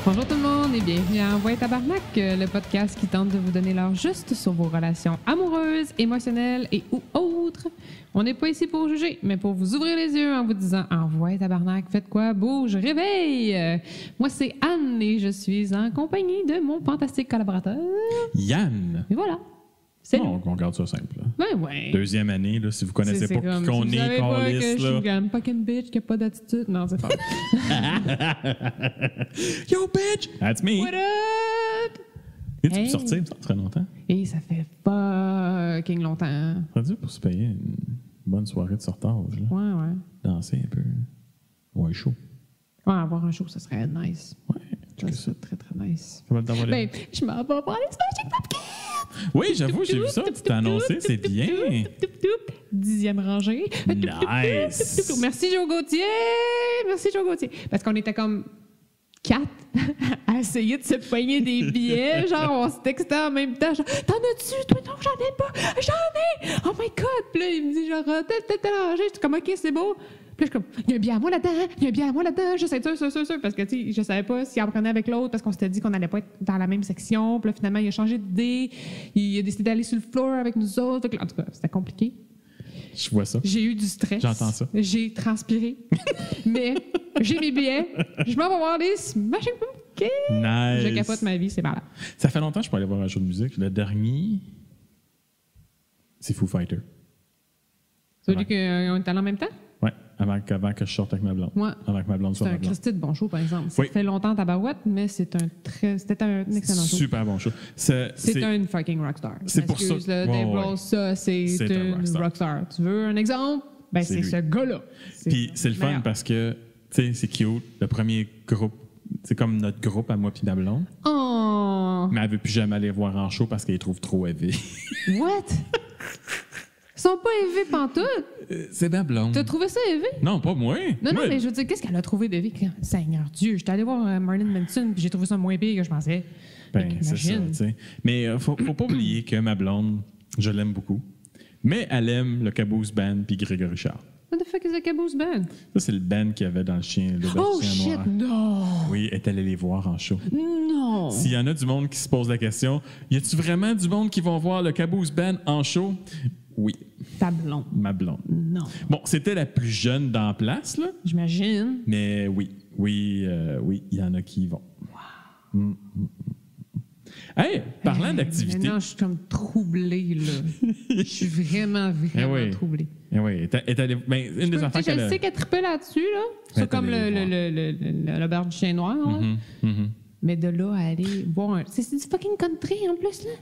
Bonjour tout le monde et bienvenue à Envoie Tabarnak, le podcast qui tente de vous donner l'heure juste sur vos relations amoureuses, émotionnelles et ou autres. On n'est pas ici pour juger, mais pour vous ouvrir les yeux en vous disant « Envoie Tabarnak, faites quoi? Bouge, réveille! » Moi, c'est Anne et je suis en compagnie de mon fantastique collaborateur. Yann. Et voilà. C'est bon, on garde ça simple. Là. Ben ouais. Deuxième année, là, si vous connaissez pas qui qu'on si est, pas que Carlis, je suis une fucking bitch qui a pas d'attitude. Non, c'est pas. Yo, bitch! That's me! What up? Et tu peux sortir, ça ferait longtemps. Et ça fait fucking longtemps. Ça dû pour se payer une bonne soirée de sortage. Là. Ouais. Danser un peu. Ouais, chaud. Ouais, avoir un show, ça serait nice. Ouais. Ça serait très, très nice. Comment t'envoies Ben, je m'en vais voir les Smashing Pumpkins! Oui, j'avoue, j'ai vu ça. Tu t'es annoncé, c'est bien. 10e rangée. Nice. Merci, Joe Gauthier. Parce qu'on était comme 4 à essayer de se poigner des billets. Genre, on se textait en même temps. Genre, t'en as-tu? Toi, non, j'en ai pas. J'en ai! Oh my God! Puis là, il me dit genre, telle rangée. Je suis comme, OK, c'est beau. Puis là, je suis comme, il y a un billet à moi là-dedans. Je sais sûr. Parce que, tu sais, je savais pas s'il en prenait avec l'autre parce qu'on s'était dit qu'on n'allait pas être dans la même section. Puis là, finalement, il a changé d'idée. Il a décidé d'aller sur le floor avec nous autres. En tout cas, c'était compliqué. Je vois ça. J'ai eu du stress. J'entends ça. J'ai transpiré. Mais j'ai mes billets. Je m'en vais voir les Smashing Pumpkins. Nice. Je capote ma vie, c'est malade. Ça fait longtemps que je peux aller voir un show de musique. Le dernier, c'est Foo Fighters. Celui qu'on est allé en même temps? Oui, avant que je sorte avec ma blonde. Ouais. Avant que ma blonde soit ma C'est un blonde. Christy de bon show, par exemple. Ça fait longtemps tabarouette, mais c'était un excellent show. Super bon show. C'est une fucking rockstar. C'est pour ça. Là, Dave Grohl, ça, c'est une rockstar. Tu veux un exemple? Ben, c'est ce gars-là. Puis c'est le fun parce que, tu sais, c'est cute. Le premier groupe, c'est comme notre groupe à moi puis ma blonde. Oh! Mais elle veut plus jamais aller voir en show parce qu'elle les trouve trop heavy. What? Ils sont pas élevés pantoute. C'est ma blonde. T'as trouvé ça élevé? Non, pas moi. Non, mais je veux dire, qu'est-ce qu'elle a trouvé d'élevé? Seigneur Dieu, j'étais allé voir Marilyn Manson puis j'ai trouvé ça moins pire que je pensais. Ben, c'est ça, tu sais. Mais faut pas oublier que ma blonde, je l'aime beaucoup. Mais elle aime le Caboose Band puis Grégory Charles. What the fuck is a Caboose Band? Ça, c'est le band qu'il y avait dans le chien Oh chien shit, non! Oui, elle est allée les voir en show. Non! S'il y en a du monde qui se pose la question, y a-tu vraiment du monde qui vont voir le Caboose Band en show? Oui. Ta blonde. Ma blonde. Non. Bon, c'était la plus jeune dans la place, là. J'imagine. Mais oui, il y en a qui y vont. Wow. Hey, parlant d'activité. Non, je suis comme troublée, là. Je suis vraiment troublée. Eh oui, une des affaires Je sais qu'elle trippait là-dessus, là. C'est comme le bar du chien noir, là. Mais de là à aller voir un... C'est du fucking country, en plus, là.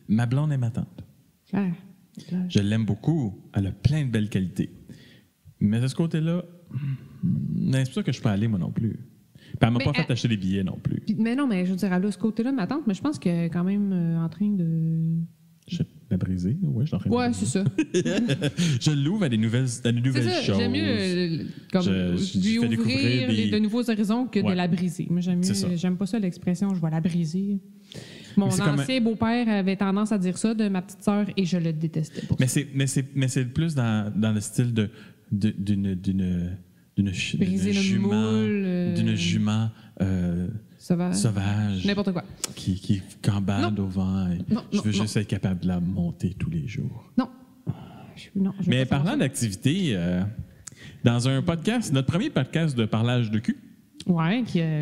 Ma blonde est ma tante. Claire. Je l'aime beaucoup. Elle a plein de belles qualités. Mais de ce côté-là, c'est pour ça que je peux aller, moi non plus. Puis elle m'a pas fait acheter des billets non plus. Mais non, mais je veux dire, elle a ce côté-là, ma tante, mais je pense qu'elle est quand même en train de... Je vais la briser. Oui, je suis en train de c'est ça. Je l'ouvre à des nouvelles choses. J'aime mieux comme lui ouvrir de nouveaux horizons que de la briser. Moi, j'aime pas ça l'expression « je vais la briser ». Mon ancien beau-père avait tendance à dire ça de ma petite sœur et je le détestais pour ça. Mais c'est plus dans le style d'une jument sauvage. N'importe quoi. Qui gambade au vent. Je veux juste être capable de la monter tous les jours. Non. Mais parlant d'activité, dans un podcast, notre premier podcast de parlage de cul, qui a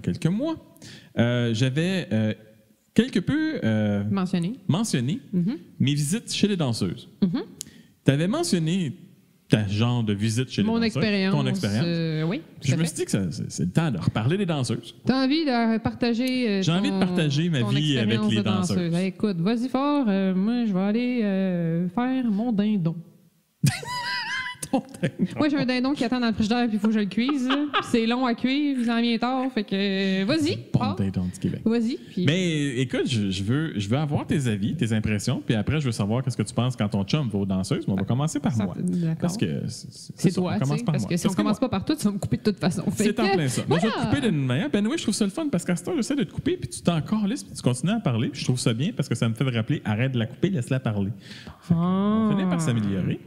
quelques mois, j'avais quelque peu mentionné mes visites chez les danseuses. Tu avais mentionné ta genre de visite chez les danseuses. Ton expérience. Oui. Je me suis dit que c'est le temps de reparler des danseuses. Tu as envie de partager J'ai envie de partager ma vie avec les danseuses. Écoute, vas-y fort. Moi, je vais aller faire mon dindon. montagne. Moi, j'ai un dindon qui attend dans le frigidaire, puis il faut que je le cuise. C'est long à cuire, il en vient tard. Fait que, vas-y. Bon dindon du Québec. Vas-y. Puis... Mais écoute, je veux avoir tes avis, tes impressions, puis après, je veux savoir qu'est-ce que tu penses quand ton chum va aux danseuses. Mais on va commencer par moi. Parce que c'est toi, on commence par parce moi. que si on commence pas par toi, tu vas me couper de toute façon. C'est en plein ça. Moi, je vais te couper d'une manière. Ben oui, je trouve ça le fun parce qu'à ce temps, j'essaie de te couper, puis tu t'en calisses, puis tu continues à parler. Puis je trouve ça bien parce que ça me fait rappeler, arrête de la couper, laisse-la parler. On finit par s'améliorer.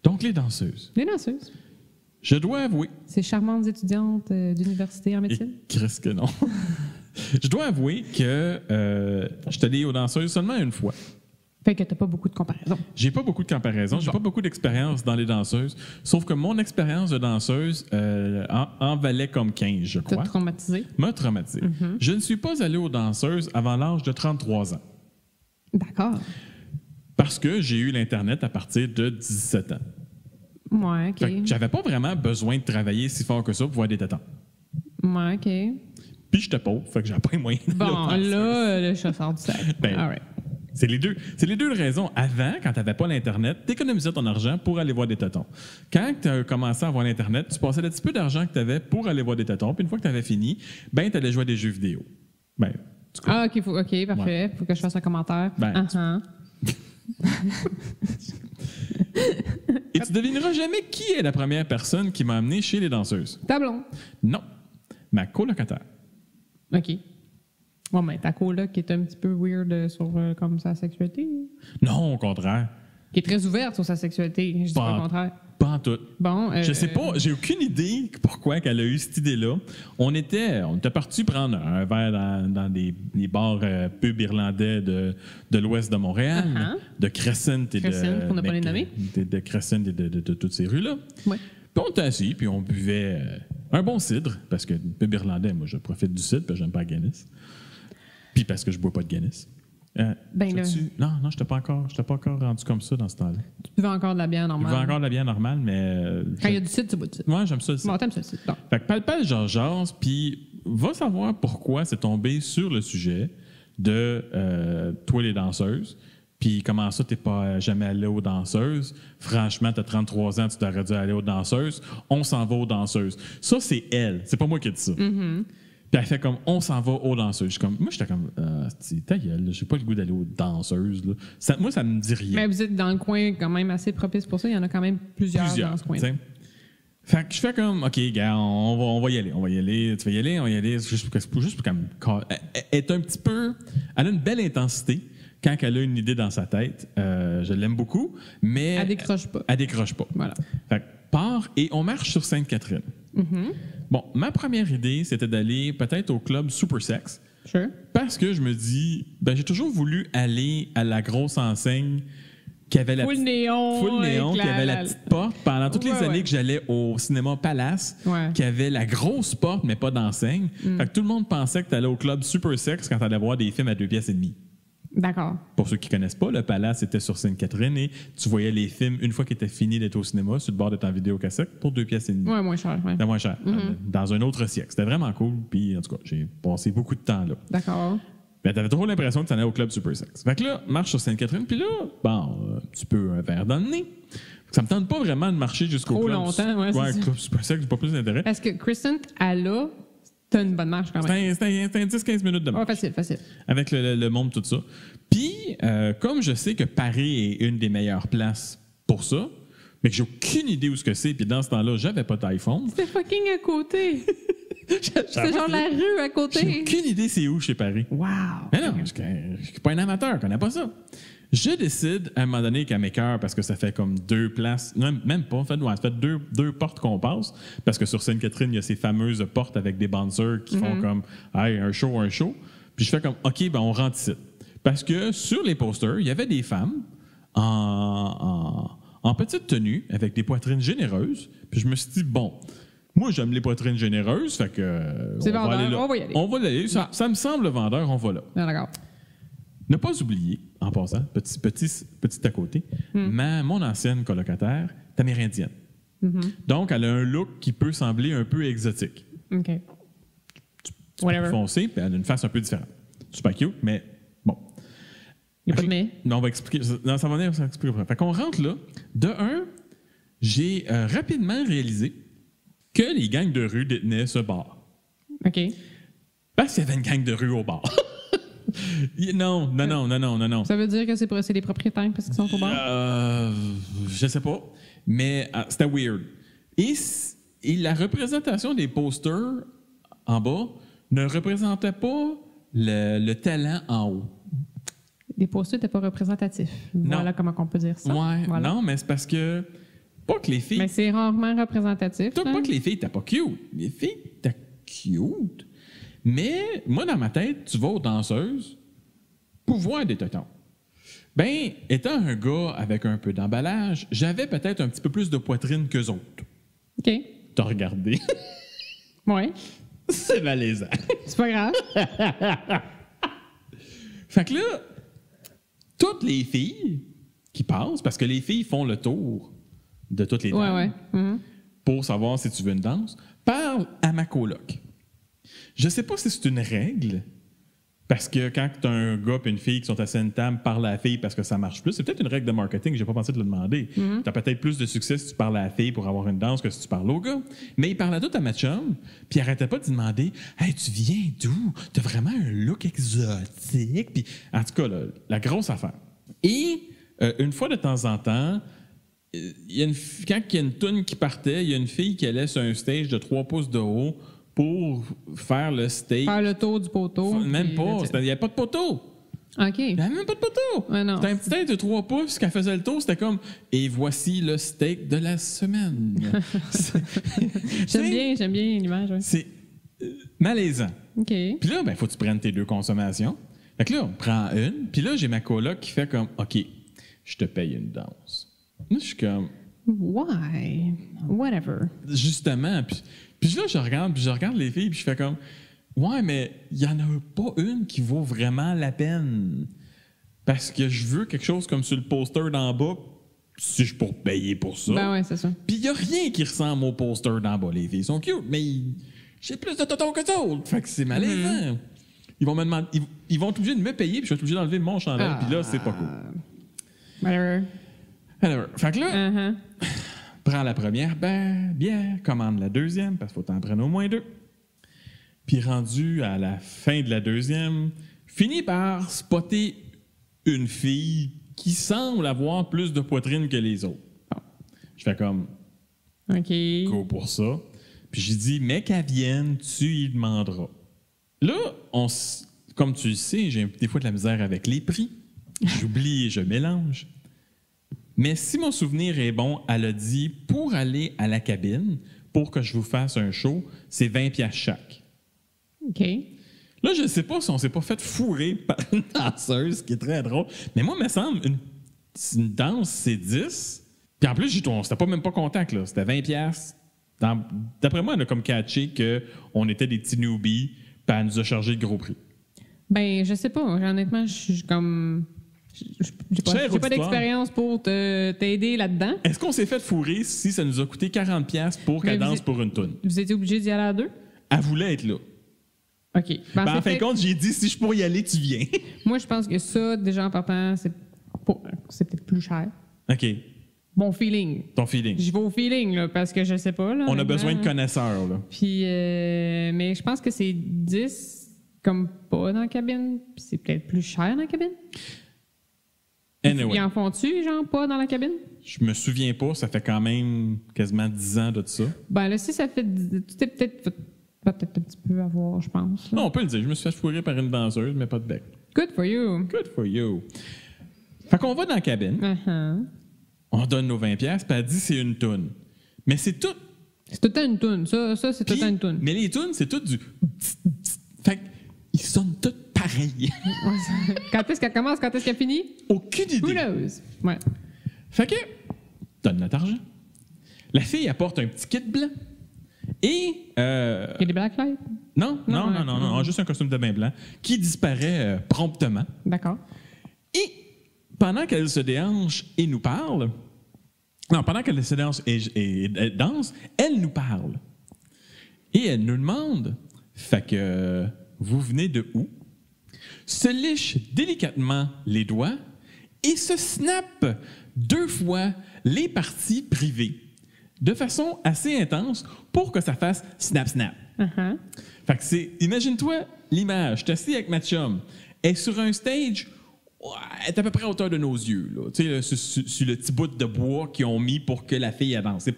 Donc, les danseuses. Les danseuses. Je dois avouer. Ces charmantes étudiantes d'université en médecine? Qu'est-ce que non. Je dois avouer que je suis allé aux danseuses seulement une fois. Fait que t'as pas beaucoup de comparaisons. J'ai pas beaucoup de comparaisons, j'ai pas beaucoup d'expérience dans les danseuses, sauf que mon expérience de danseuse en valait comme 15, je crois. T'as traumatisé? M'a traumatisé. Je ne suis pas allé aux danseuses avant l'âge de 33 ans. D'accord. Parce que j'ai eu l'Internet à partir de 17 ans. Ouais, OK. Fait que j'avais pas vraiment besoin de travailler si fort que ça pour voir des tétons. Ouais, OK. Puis j'étais pauvre, fait que j'avais pas les moyens de bon, là, le chasseur du sac. Ben, all right. C'est les deux raisons. Avant, quand tu n'avais pas l'Internet, tu économisais ton argent pour aller voir des tétons. Quand tu as commencé à avoir l'Internet, tu passais le petit peu d'argent que tu avais pour aller voir des tétons. Puis une fois que tu avais fini, ben, tu allais jouer à des jeux vidéo. Ben, OK, parfait. Ouais. Faut que je fasse un commentaire. Ben, Et tu devineras jamais qui est la première personne qui m'a amené chez les danseuses. Ta blonde. Non. Ma colocataire. OK. Ouais, mais ta coloc qui est un petit peu weird sur comme sa sexualité. Non, au contraire. Qui est très ouverte sur sa sexualité. Je dis pas le contraire. Pas en tout. Bon, je sais pas, j'ai aucune idée pourquoi qu'elle a eu cette idée-là. On était partis prendre un verre dans des bars pubs irlandais de l'ouest de Montréal, de Crescent et qu'on n'a pas les nommés. De Crescent et de toutes ces rues-là. Ouais. Puis on était assis, puis on buvait un bon cidre, parce que pub irlandais, moi, je profite du cidre, parce que j'aime pas la Guinness. Puis parce que je bois pas de Guinness. Non, je n'étais pas encore rendu comme ça dans ce temps-là. Tu buvais encore de la bière normale. Je buvais encore de la bière normale, mais... Quand il y a du cidre, tu bois du cidre. Moi, j'aime ça le cidre. Bon, t'aimes ça le cidre. Fait que palpal jase, puis va savoir pourquoi c'est tombé sur le sujet de toi les danseuses, puis comment ça, t'es pas jamais allé aux danseuses. Franchement, t'as 33 ans, tu t'aurais dû aller aux danseuses. On s'en va aux danseuses. Ça, c'est elle. C'est pas moi qui ai dit ça. Mm-hmm. Puis elle fait comme, on s'en va aux danseuses. Moi, j'étais comme, ta gueule, j'ai pas le goût d'aller aux danseuses. Là. Moi, ça me dit rien. Mais vous êtes dans le coin quand même assez propice pour ça. Il y en a quand même plusieurs dans ce coin. Fait que je fais comme, OK, gars, on va y aller. On va y aller. Tu vas y aller, on va y aller. Juste pour comme. Elle est un petit peu. Elle a une belle intensité quand elle a une idée dans sa tête. Je l'aime beaucoup, mais. Elle décroche pas. Elle décroche pas. Voilà. Fait que part et on marche sur Sainte-Catherine. Mm-hmm. Bon, ma première idée, c'était d'aller peut-être au club Super Sex. Sure. Parce que je me dis, j'ai toujours voulu aller à la grosse enseigne qui avait la full néon, qui avait la petite porte pendant toutes les années que j'allais au cinéma Palace, qui avait la grosse porte mais pas d'enseigne. Fait que tout le monde pensait que tu allais au club Super Sex quand tu allais voir des films à 2 pièces et demie. D'accord. Pour ceux qui ne connaissent pas, le Palace était sur Sainte-Catherine et tu voyais les films une fois qu'ils étaient finis d'être au cinéma sur le bord de ton vidéocassette pour 2 pièces et demie. Ouais, moins cher. Ouais. C'était moins cher. Dans un autre siècle. C'était vraiment cool. Puis en tout cas, j'ai passé beaucoup de temps là. D'accord. Ben, t'avais trop l'impression que tu allais au club Super Sex. Fait que là, marche sur Sainte-Catherine, puis là, un petit peu un verre dans le nez. Ça me tente pas vraiment de marcher jusqu'au club. Trop longtemps, ouais, c'est club Super Sex, j'ai pas plus d'intérêt. Parce que Crescent, t'as une bonne marche quand même. C'était un 10-15 minutes de marche. Facile. Avec le monde, tout ça. Puis, comme je sais que Paris est une des meilleures places pour ça, mais que j'ai aucune idée où ce que c'est, puis dans ce temps-là, j'avais pas d'iPhone. C'était fucking à côté. C'est genre la rue à côté. J'ai aucune idée c'est où chez Paris. Wow. Mais non, je suis pas un amateur, je connais pas ça. Je décide à un moment donné qu'à mes cœurs, parce que ça fait comme 2 places, non, même pas, en fait, ça fait deux portes qu'on passe, parce que sur Sainte-Catherine, il y a ces fameuses portes avec des bouncers qui font comme hey, un show. Puis je fais comme OK, on rentre ici. Parce que sur les posters, il y avait des femmes en petite tenue, avec des poitrines généreuses. Puis je me suis dit, bon, moi, j'aime les poitrines généreuses, fait que. C'est vendeur, on va y aller. On va y aller. Ça me semble vendeur, on va là. Ah, d'accord. Ne pas oublier, en passant, petit à côté, mon ancienne colocataire est amérindienne. Donc, elle a un look qui peut sembler un peu exotique. OK. Whatever. Foncé, puis elle a une face un peu différente. Super cute, mais bon. Il n'y a pas de mais. Non, on va expliquer. Non, ça va venir, ça va expliquer. Fait qu'on rentre là. De un, j'ai rapidement réalisé que les gangs de rue détenaient ce bar. OK. Parce qu'il y avait une gang de rue au bar. Non. Ça veut dire que c'est les propriétaires parce qu'ils sont au bar? Je sais pas. Mais c'était weird. Et la représentation des posters en bas ne représentait pas le talent en haut. Les posters n'étaient pas représentatifs. Non. Voilà comment on peut dire ça. Ouais, voilà. Non, mais c'est parce que pas que les filles... Mais c'est rarement représentatif. Pas que les filles n'étaient pas cute. Les filles étaient cute. Mais moi, dans ma tête, tu vas aux danseuses pour voir des tétons. Ben, étant un gars avec un peu d'emballage, j'avais peut-être un petit peu plus de poitrine qu'eux autres. OK. T'as regardé. Ouais. C'est malaisant. C'est pas grave. Fait que là, toutes les filles qui passent, parce que les filles font le tour de toutes les dames pour savoir si tu veux une danse, parlent à ma coloc. Je sais pas si c'est une règle, parce que quand tu as un gars et une fille qui sont assis à une table, parle à la fille parce que ça marche plus. C'est peut-être une règle de marketing, j'ai pas pensé de le demander. Tu as peut-être plus de succès si tu parles à la fille pour avoir une danse que si tu parles au gars. Mais il parlait tout à ma chum, puis il arrêtait pas de demander « Hey, tu viens d'où? T'as vraiment un look exotique. » Puis en tout cas, là, la grosse affaire. Et une fois de temps en temps, quand il y a une toune qui partait, il y a une fille qui allait sur un stage de 3 pouces de haut pour faire le steak. Faire le tour du poteau. Même pas. Il n'y avait pas de poteau. OK. Il n'y avait même pas de poteau. Ouais, c'était un petit steak de 3 pouces qu'elle faisait le tour. C'était comme « Et voici le steak de la semaine. » J'aime bien l'image. Ouais. C'est malaisant. OK. Puis là, il faut que tu prennes tes 2 consommations. Fait que là, on prend une. Puis là, j'ai ma coloc qui fait comme « OK, je te paye une danse. » Là, je suis comme... Why? Whatever. Justement. Puis là, je regarde les filles, puis je fais comme, ouais, mais il n'y en a pas une qui vaut vraiment la peine. Parce que je veux quelque chose comme sur le poster d'en bas, si je peux payer pour ça. Ben ouais, c'est ça. Puis il n'y a rien qui ressemble au poster d'en bas. Les filles sont cute, mais j'ai plus de totons que d'autres. Fait que c'est malaisant. Ils vont me demander, ils vont être obligés de me payer, puis je vais être obligé d'enlever mon chandail, puis là, c'est pas cool. Whatever. Fait que là, prends la première bière, commande la deuxième, parce qu'il faut t'en prendre au moins 2. Puis rendu à la fin de la deuxième, finis par spotter une fille qui semble avoir plus de poitrine que les autres. Bon. Je fais comme, OK. go pour ça. Puis j'ai dit, mais qu'elle vienne, tu y demanderas. Là, comme tu le sais, j'ai des fois de la misère avec les prix. J'oublie et je mélange. Mais si mon souvenir est bon, elle a dit, pour aller à la cabine, pour que je vous fasse un show, c'est 20$ chaque. OK. Là, je ne sais pas si on s'est pas fait fourrer par une danseuse, ce qui est très drôle. Mais moi, il me semble, une danse, c'est 10. Puis en plus, c'était pas même pas contact, là. C'était 20$. D'après moi, elle a comme catché qu'on était des petits newbies, puis elle nous a chargé le gros prix. Ben, je sais pas. Honnêtement, je suis comme... J'ai pas d'expérience pour t'aider là-dedans. Est-ce qu'on s'est fait fourrer si ça nous a coûté 40$ pour qu'elle danse pour une toune? Vous étiez obligé d'y aller à 2? Elle voulait être là. OK. En fin de compte, j'ai dit, si je pourrais y aller, tu viens. Moi, je pense que ça, déjà en partant, c'est peut-être plus cher. OK. Mon feeling. Ton feeling. Je vais au feeling, là, parce que je sais pas. Là, on a besoin de connaisseurs. Là. Puis, mais je pense que c'est 10 comme pas dans la cabine, puis c'est peut-être plus cher dans la cabine. Anyway. Ils en font-tu, genre, pas dans la cabine? Je me souviens pas, ça fait quand même quasiment 10 ans de ça. Ben là, si ça fait... Tu t'es peut-être un petit peu avoir, je pense. Là. Non, on peut le dire. Je me suis fait fourrer par une danseuse, mais pas de bec. Good for you. Good for you. Fait qu'on va dans la cabine. On donne nos 20$, puis elle dit c'est une toune. Mais c'est tout. C'est tout le temps une toune. Ça c'est tout le temps une toune. Mais les tounes, c'est tout du... Fait qu'ils sonnent tous pareil. Quand est-ce qu'elle commence? Quand est-ce qu'elle finit? Aucune idée. Who knows? Ouais. Fait que, donne notre argent. La fille apporte un petit kit blanc. Et... Il y a des blacklights? Non, juste un costume de bain blanc qui disparaît promptement. D'accord. Et pendant qu'elle se déhanche et nous parle... Non, pendant qu'elle se déhanche et danse, elle nous parle. Et elle nous demande, fait que vous venez de où? Se liche délicatement les doigts et se snappe 2 fois les parties privées. de façon assez intense pour que ça fasse snap, snap. Uh-huh. Fait que c'est, imagine-toi l'image, t'es assis avec ma chum, elle est sur un stage, elle est à peu près à hauteur de nos yeux, là, tu sais, sur le petit bout de bois qu'ils ont mis pour que la fille avance.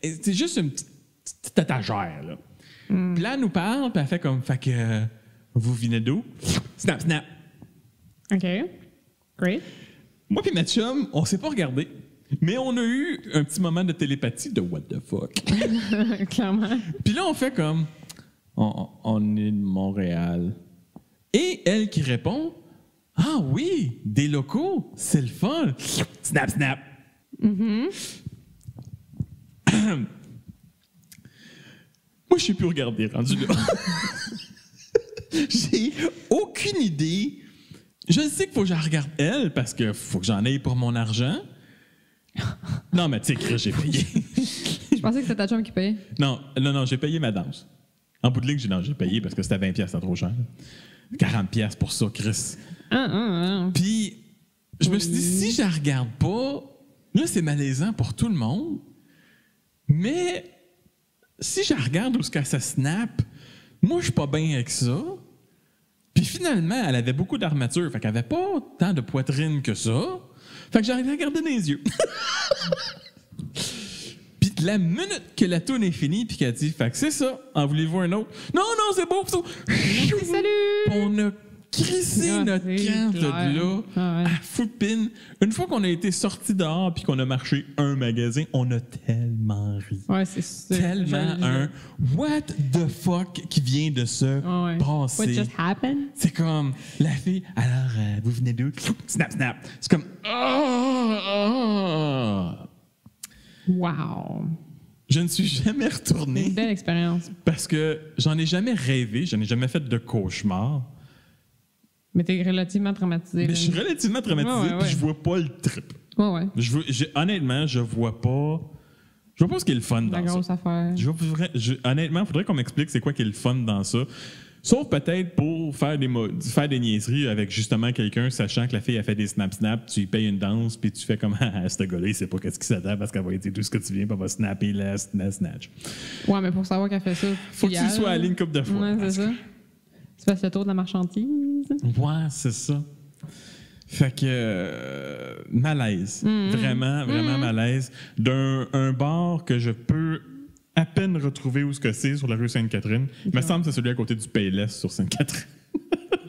C'est juste une petite étagère, là. Puis là, elle nous parle, puis elle fait comme, fait que, vous venez d'où? Snap, snap. OK. Great. Moi puis ma chum, on s'est pas regardé. Mais on a eu un petit moment de télépathie de what the fuck. Clairement. Puis là, on fait comme on est de Montréal. Et elle qui répond ah oui, des locaux, c'est le fun. Snap, snap. Moi, je sais plus regarder, rendu là. J'ai aucune idée. Je sais qu'il faut que je la regarde elle parce que faut que j'en aille pour mon argent. Non, mais tu sais, j'ai payé. Je pensais que c'était ta chum qui payait. Non, j'ai payé ma danse. En bout de ligne, j'ai payé parce que c'était 20$, c'était trop cher. 40$ pour ça, Chris. Puis, je me suis dit, si je la regarde pas, là, c'est malaisant pour tout le monde. Mais, si je la regarde où ce qu'elle se snap, moi, je suis pas bien avec ça. Puis finalement, elle avait beaucoup d'armature, fait qu'elle avait pas tant de poitrine que ça. Fait que j'ai regardé dans les yeux. Puis la minute que la tourne est finie, puis qu'elle dit, fait que c'est ça, en voulez-vous un autre? Non, c'est beau, ça. Salut! On a crissé notre camp de là à footpin. Une fois qu'on a été sortis dehors puis qu'on a marché un magasin, on a tellement ri. Ouais, c'est tellement un what the fuck qui vient de se passer. What just happened? C'est comme la fille, alors vous venez d'où? Snap, snap. C'est comme wow. Je ne suis jamais retourné. Une belle expérience. Parce que j'en ai jamais rêvé, j'en ai jamais fait de cauchemar. Mais t'es relativement traumatisé. Mais je suis relativement traumatisé, puis je vois pas le trip. Ouais. Honnêtement, je vois pas ce qui est le fun dans ça. La grosse affaire. Honnêtement, il faudrait qu'on m'explique c'est quoi qui est le fun dans ça. Sauf peut-être pour faire des niaiseries avec justement quelqu'un, sachant que la fille a fait des snap-snap, tu lui payes une danse, puis tu fais comme ah, ce gars-là, il sait pas qu'est-ce qui s'attend parce qu'elle va dire tout ce que tu viens, puis elle va snapper la snatch. Ouais, mais pour savoir qu'elle fait ça, faut que tu sois à la ligne couple de fois. Ouais, c'est ça. Tu fasses le tour de la marchandise. Ouais, c'est ça. Fait que malaise. Vraiment malaise. Un bar que je peux à peine retrouver où ce que c'est sur la rue Sainte-Catherine. Il me semble que c'est celui à côté du Payless sur Sainte-Catherine.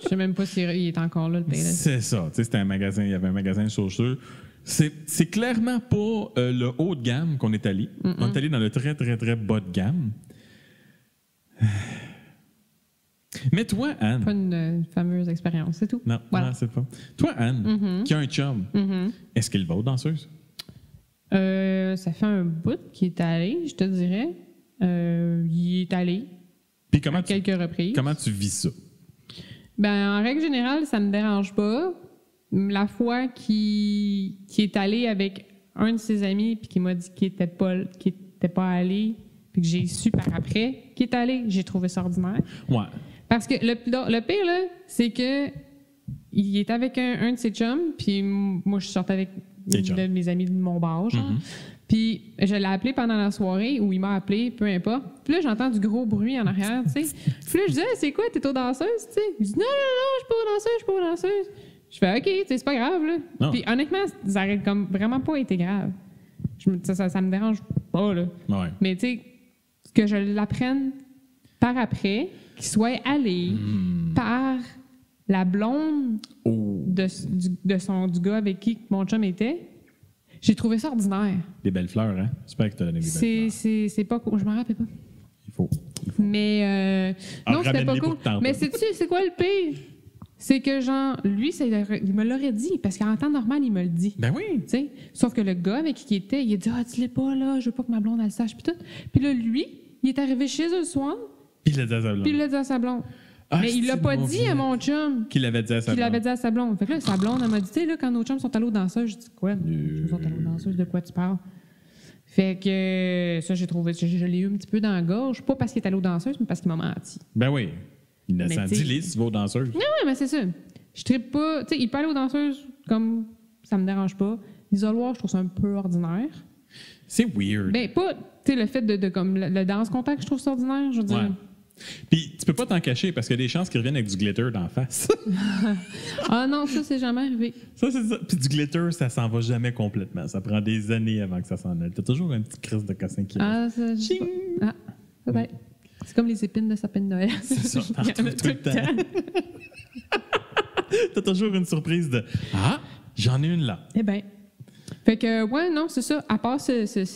Je sais même pas s'il est encore là, le Payless. C'est ça. Tu sais, c'était un magasin, il y avait un magasin de chaussures. C'est clairement pas le haut de gamme qu'on est allé. On est allé dans le très, très, très bas de gamme. Mais toi, Anne... Pas une fameuse expérience, c'est tout. Non, c'est pas. Toi, Anne, qui a un chum, est-ce qu'il va aux danseuses? Ça fait un bout qu'il est allé, je te dirais. Il est allé Puis à quelques reprises. Comment tu vis ça? Ben, en règle générale, ça me dérange pas. La fois qu'il est allé avec un de ses amis puis qu'il m'a dit qu'il était pas allé puis que j'ai su par après qu'il est allé, j'ai trouvé ça ordinaire. Ouais. Parce que le pire, là, c'est que il est avec un de ses chums, puis moi, je sortais avec une de mes amis de mon bar, genre. Puis je l'ai appelé pendant la soirée, ou il m'a appelé, peu importe. Puis là, j'entends du gros bruit en arrière, tu sais. Puis là, je dis « c'est quoi, t'es aux danseuses, tu sais? » Il dit « Non, je suis pas aux danseuses, Je fais « OK, tu sais, c'est pas grave, là. » Puis honnêtement, ça aurait comme vraiment pas été grave. Ça me dérange pas, là. Ouais. Mais tu sais, que je l'apprenne par après... qu'il soit allé par la blonde du gars avec qui mon chum était, j'ai trouvé ça ordinaire. Des belles fleurs, hein? J'espère que tu as donné des belles fleurs. C'est pas cool. Je m'en rappelle pas. Il faut. Mais non, c'était pas cool. Mais sais-tu, c'est quoi le pire? C'est que, genre, lui, il me l'aurait dit, parce qu'en temps normal, il me le dit. Ben oui! T'sais? Sauf que le gars avec qui il était, il a dit « dis-le pas, là, je veux pas que ma blonde, elle sache. » Puis tout. Puis là, lui, il est arrivé chez eux le soir. Puis il l'a dit à sa blonde. Mais il l'a pas dit à mon chum. Qu'il l'avait dit à sa blonde. Fait que là, sa blonde, elle m'a dit, tu sais, là, quand nos chums sont allés aux danseuses, je dis, quoi? Ils sont allés aux danseuses, de quoi tu parles? Fait que ça, je l'ai eu un petit peu dans la gorge. Pas parce qu'il est allé aux danseuses, mais parce qu'il m'a menti. Ben oui. Il ne s'en dit les si tu vas aux danseuses. Non, mais c'est ça. Je trippe pas. Tu sais, il peut aller aux danseuses comme ça me dérange pas. L'isoloir, je trouve ça un peu ordinaire. C'est weird. Ben, pas, tu sais, le fait de comme le danse contact, je trouve ça ordinaire, je veux dire. Puis, tu peux pas t'en cacher parce qu'il y a des chances qu'ils reviennent avec du glitter d'en face. Ah non, ça, c'est jamais arrivé. Ça, c'est ça. Puis du glitter, ça s'en va jamais complètement. Ça prend des années avant que ça s'en aille. T'as toujours un petit crise de cassin qui reste. Ah, ça peut être. C'est comme les épines de sapin de Noël. C'est ça, t'en retrouves tout le temps. T'as toujours une surprise de « Ah, j'en ai une là. » Eh bien. Fait que, ouais, non, c'est ça. À part cet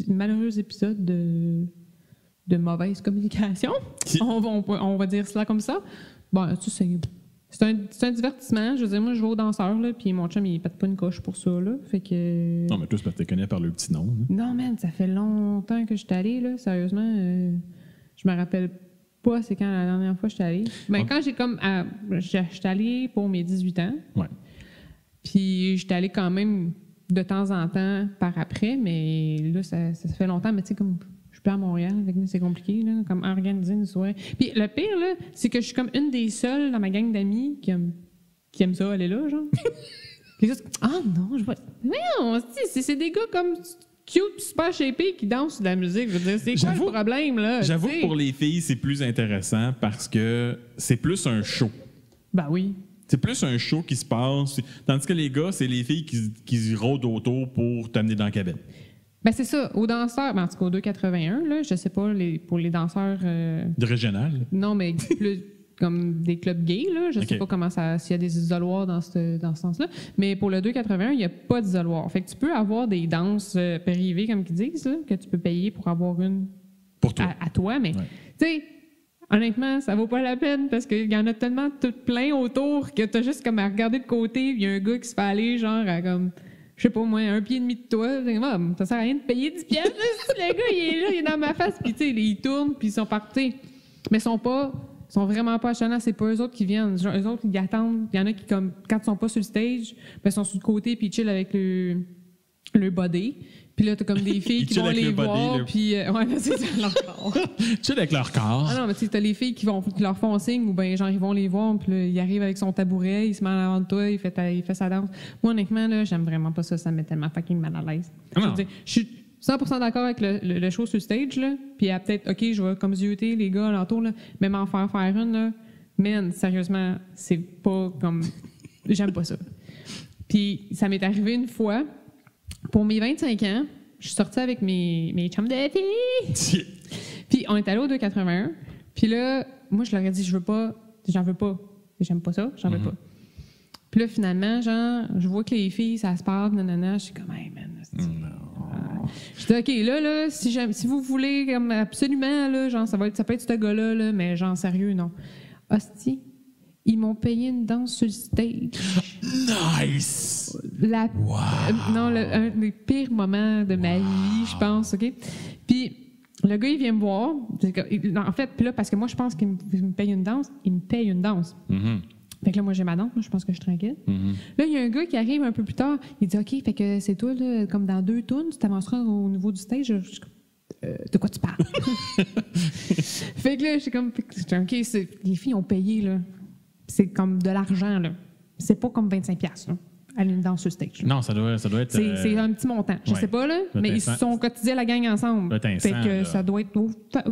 malheureux épisode de mauvaise communication, on va dire cela comme ça. Bon, tu sais, c'est un divertissement. Je veux dire, moi, je vais au danseur, là, puis mon chum, il pète pas une coche pour ça, là. Fait que... Non, mais toi, c'est parce que tu connais par le petit nom. Là. Non, man, ça fait longtemps que je suis allée, là. Sérieusement, je me rappelle pas c'est quand la dernière fois que je suis allée. Ben, quand j'ai comme... je suis allée pour mes 18 ans. Ouais. Puis j'étais allée quand même de temps en temps par après, mais là, ça fait longtemps. Mais tu sais, comme... Je suis pas à Montréal, avec nous, c'est compliqué, là, comme organiser une soirée. Puis le pire, là, c'est que je suis comme une des seules dans ma gang d'amis qui aime ça aller là, genre. Puis juste, ah non, je vois. Non, c'est des gars comme cute, super shapés qui dansent de la musique. Je veux dire, c'est quoi le problème, là? J'avoue que pour les filles, c'est plus intéressant parce que c'est plus un show. Ben oui. C'est plus un show qui se passe. Tandis que les gars, c'est les filles qui rôdent autour pour t'amener dans la cabine. Ben c'est ça. Aux danseurs, en tout cas au 281, là, je sais pas, pour les danseurs... De régional? Non, mais plus comme des clubs gays, là. Je sais pas comment s'il y a des isoloirs dans ce sens-là. Mais pour le 281, il n'y a pas d'isoloir. Fait que tu peux avoir des danses privées, comme ils disent, là, que tu peux payer pour avoir une... Pour toi. À toi, mais... Tu sais, honnêtement, ça vaut pas la peine parce qu'il y en a tellement tout plein autour que t'as juste comme à regarder de côté, il y a un gars qui se fait aller, genre, à comme... Je sais pas, moi, 1,5 pied de toi. Ça sert à rien de payer 10$. Le gars, il est là, il est dans ma face, puis tu sais, ils tournent, puis ils sont partis. Mais ils sont vraiment pas achalants, c'est pas eux autres qui viennent. Genre, eux autres, ils attendent. Il y en a qui, comme, quand ils sont pas sur le stage, ben, ils sont sur le côté, puis ils chillent avec le body. Puis là, t'as comme des filles qui vont les voir, puis... ouais, c'est leur corps. Chill avec leur corps. Ah non, mais tu sais, t'as les filles qui leur font signe, ou bien genre, ils vont les voir, puis là, il arrive avec son tabouret, il se met en avant de toi, il fait sa danse. Moi, honnêtement, là, j'aime vraiment pas ça, ça me met tellement fucking mal à l'aise. Je suis 100% d'accord avec le show sur le stage, là, puis peut-être, OK, je vais comme zioter les gars alentour, là, mais m'en faire une, là, man, sérieusement, c'est pas comme... J'aime pas ça. Puis ça m'est arrivé une fois... Pour mes 25 ans, je suis sortie avec mes chums de filles. Puis on est allé au 281. Puis là, moi, je leur ai dit, j'en veux pas. J'aime pas ça, j'en veux pas. Puis là, finalement, genre, je vois que les filles, ça se parle, nanana. Je suis comme, hey, man. Je dis, OK, là, si vous voulez, comme, absolument, là, genre, ça peut être ce gars-là, là, mais genre, sérieux, non. Hostie. Ils m'ont payé une danse sur le stage. Nice! Un des pires moments de ma vie, je pense, OK? Puis, le gars, il vient me voir. En fait, puis là, parce que moi, je pense qu'il me paye une danse. Il me paye une danse. Mm-hmm. Fait que là, moi, j'ai ma danse. Moi, je pense que je suis tranquille. Mm-hmm. Là, il y a un gars qui arrive un peu plus tard. Il dit, OK, fait que c'est toi, là, comme dans 2 tunes, tu t'avanceras au niveau du stage. De quoi tu parles? Fait que là, je suis comme, OK, les filles ont payé, là. C'est comme de l'argent, là. C'est pas comme 25$, là, aller une danse sur le stage. Là. Non, ça doit être... C'est un petit montant. Je sais pas, là, mais ils se sont cotisés la gang ensemble. Fait que là, ça doit être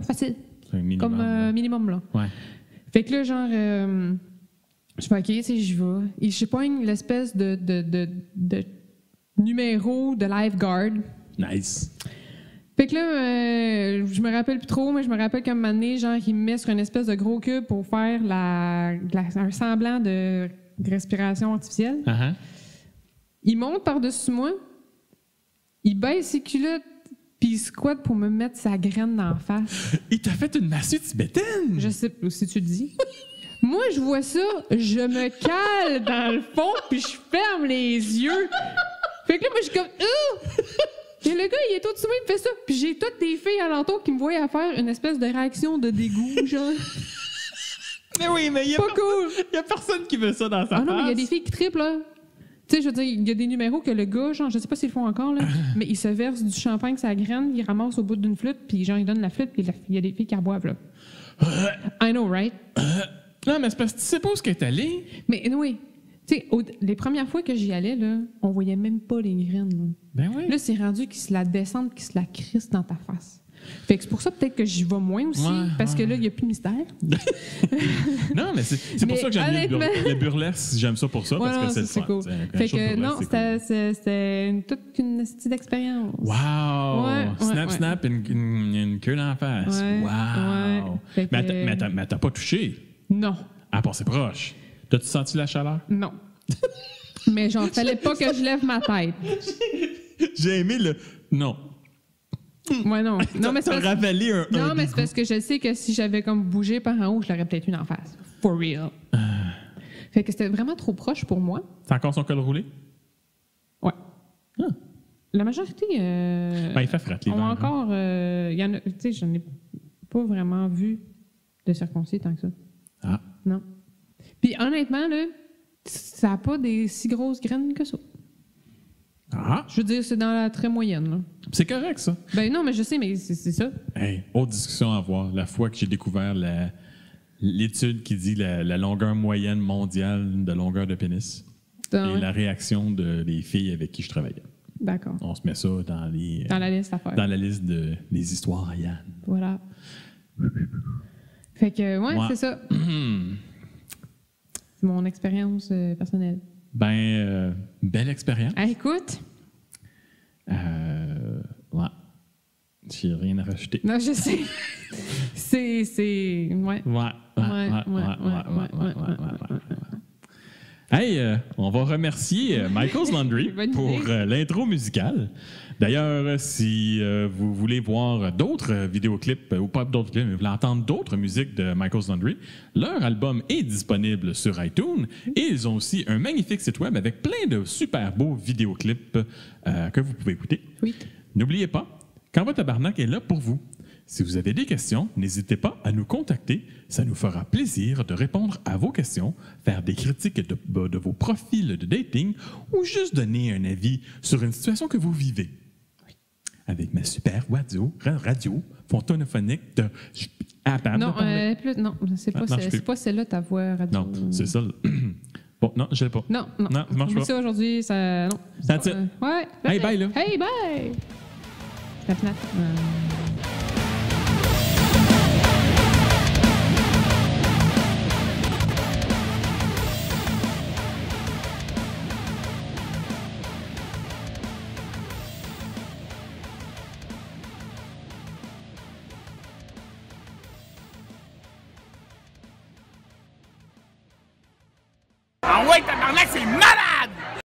facile. C'est un minimum. Comme minimum, là. Ouais. Fait que là, genre, je fais OK, tu sais, j'y vais. Et je sais pas, l'espèce de numéro de lifeguard. Nice. Fait que là, je me rappelle plus trop, mais je me rappelle qu'à un moment donné, genre, il me met sur une espèce de gros cube pour faire un semblant de respiration artificielle. Uh-huh. Il monte par-dessus moi, il baisse ses culottes, puis il squatte pour me mettre sa graine dans la face. Il t'a fait une massue tibétaine! Je sais pas si tu le dis. Moi, je vois ça, je me cale dans le fond, puis je ferme les yeux. Fait que là, moi, je suis comme... Et le gars, il est au-dessus de moi, il me fait ça. Puis j'ai toutes des filles alentour qui me voyaient à faire une espèce de réaction de dégoût, genre. Mais oui, mais il y a cool. Il y a personne qui veut ça dans sa face. Non, mais il y a des filles qui triplent, là. Tu sais, je veux dire, il y a des numéros que le gars, genre, je sais pas s'ils le font encore, là, mais il se verse du champagne sa graine, il ramasse au bout d'une flûte, puis genre, il donne la flûte, puis il y a des filles qui reboivent, là. I know, right? Non, mais c'est parce que tu sais pas où est-ce qu'elle est allée. Mais oui. Tu Tu sais, les premières fois que j'y allais, là, on voyait même pas les graines. Là. Ben oui. Là, c'est rendu qu'ils se la descendent, qu'ils se la crissent dans ta face. Fait que c'est pour ça peut-être que j'y vais moins aussi, parce que là, il n'y a plus de mystère. Non, mais c'est pour ça que j'aime le burlesque. J'aime ça pour ça, parce que c'est le fun. Cool. Fait que non, c'était toute une petite expérience. Wow! Snap, une queue dans la face. Wow! Ouais. Mais t'as pas touché? Non. Ah, c'est proche. T'as-tu senti la chaleur? Non. Mais j'en fallait pas que je lève ma tête. J'ai aimé le... Non. Ouais, non. Non, mais c'est ravalé un non, mais c'est parce que je sais que si j'avais comme bougé par en haut, je l'aurais peut-être eu en face. For real. Fait que c'était vraiment trop proche pour moi. T'as encore son col roulé? Ouais. Ah. La majorité... il fait fret, l'hiver. Encore... y en a... Tu sais, je n'ai pas vraiment vu de circoncis tant que ça. Ah. Non. Puis honnêtement, là, ça n'a pas des si grosses graines que ça. Ah! Je veux dire, c'est dans la très moyenne, là. C'est correct, ça. Ben non, mais je sais, mais c'est ça. Hey, autre discussion à avoir. La fois que j'ai découvert l'étude qui dit la longueur moyenne mondiale de longueur de pénis et la réaction des filles avec qui je travaillais. D'accord. On se met ça dans les... Dans la liste à faire. Dans la liste des histoires à Yann. Voilà. Fait que, ouais. C'est ça. C'est mon expérience personnelle. Belle expérience. Ah, écoute. Ouais. J'ai rien à rajouter. Non, je sais. c'est... Ouais. Hey, on va remercier Michael's Laundry pour l'intro musicale. D'ailleurs, si vous voulez voir d'autres vidéoclips, ou pas d'autres clips, mais vous voulez entendre d'autres musiques de Michael's Laundry, leur album est disponible sur iTunes et ils ont aussi un magnifique site web avec plein de super beaux vidéoclips que vous pouvez écouter. Oui. N'oubliez pas, Qu'Envoie Tabarnak est là pour vous. Si vous avez des questions, n'hésitez pas à nous contacter. Ça nous fera plaisir de répondre à vos questions, faire des critiques de vos profils de dating ou juste donner un avis sur une situation que vous vivez. Oui. Avec ma super radio fontonophonique de... Non, c'est pas celle-là ta voix radio. Non, c'est ça. Bon, non, je l'ai pas. Non. Non, ça marche pas. Ça aujourd'hui, ça... Non. That's it. Ouais. Hey, bye, là. Hey, bye! La plate. Ah ouais, tabarnak, c'est malade!